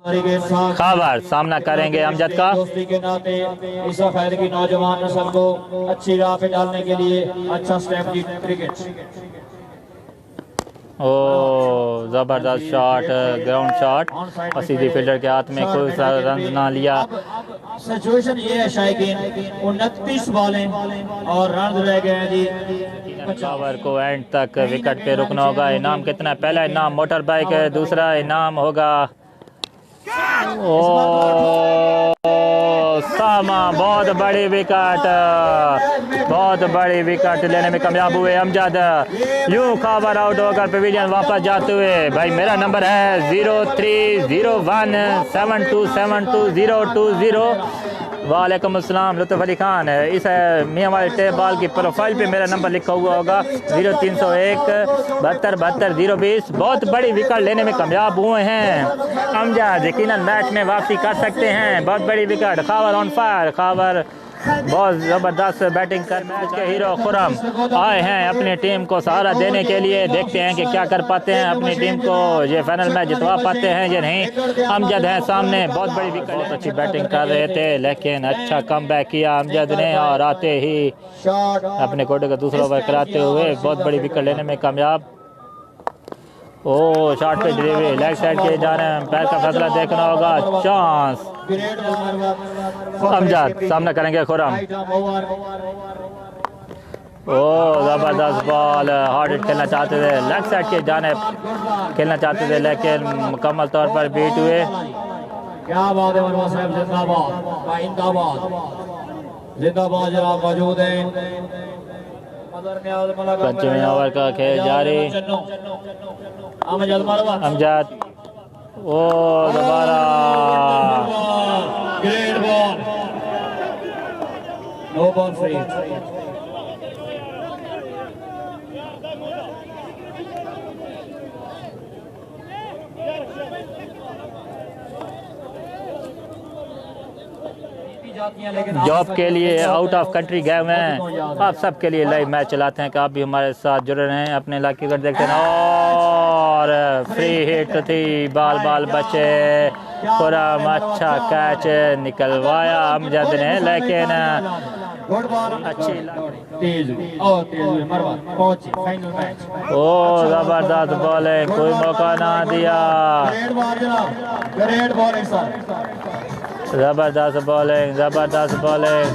खबर सामना करेंगे अमजद का। दोस्ती के नाते इस खैर की नौजवान नस्ल को अच्छी राह पे डालने के लिए अच्छा स्टेप की क्रिकेट। ओ जबरदस्त शॉट, ग्राउंड शॉट और सीधी फील्डर के हाथ में, कोई सा रन ना लिया। सिचुएशन ये है शायकीन, 29 बॉलें और रन रह गए हैं जी। खबर को एंड तक विकेट पे रुकना होगा। इनाम कितना है? पहला इनाम मोटर बाइक है, दूसरा इनाम होगा ओ सामा। बहुत बड़ी विकेट, बहुत बड़ी विकेट लेने में कामयाब हुए अमजद। यूं खबर आउट होकर पवेलियन वापस जाते हुए। भाई मेरा नंबर है 030172722020। वालेकुम अस्सलाम लुत्फ़ अली खान। इस मियाँ वाले टेप बॉल की प्रोफाइल पे मेरा नंबर लिखा हुआ होगा 0301 72 72 020। बहुत बड़ी विकेट लेने में कामयाब हुए हैं अमजद, यकीनन मैच में वापसी कर सकते हैं। बहुत बड़ी विकेट, खबर ऑन फायर। खबर बहुत ज़बरदस्त बैटिंग कर मैच के हीरो खुरम आए हैं अपनी टीम को सहारा देने के लिए। देखते हैं कि क्या कर पाते हैं, अपनी टीम को ये फाइनल मैच जितवा पाते हैं या नहीं। अमजद हैं सामने, बहुत बड़ी विकेट, बहुत अच्छी बैटिंग कर रहे थे लेकिन अच्छा कमबैक किया अमजद ने और आते ही अपने कोटे का दूसरा ओवर कराते हुए बहुत बड़ी विकेट लेने में कामयाब। ओ शॉट पे डिलीवरी लेग साइड के जाने पैर का फैसला देखना होगा। चांस अमजद सामना करेंगे खुरम। ओ जबरदस्त बॉल, हार्ड हिट खेलना चाहते थे, लेग साइड के जाने खेलना चाहते थे लेकिन मुकम्मल तौर पर बीट हुए। क्या बात है मनवा साहब, जिंदाबाद जिंदाबाद जिंदाबाद जनाब मौजूद हैं। पंचमी ओवर का खेल जारी। अमजद ओ दोबारा great ball, no ball free. जॉब के लिए आउट ऑफ कंट्री गए हुए हैं। आप सबके लिए लाइव मैच चलाते हैं कि आप भी हमारे साथ जुड़े रहें, अपने इलाके का देखते हैं। और फ्री हिट थी, बाल बाल बचे, खुरम अच्छा कैच निकलवाया अमजद ने लेकिन अच्छी ओ जबरदस्त बॉलिंग, कोई मौका ना दिया। जबरदस्त बॉलिंग, जबरदस्त बॉलिंग।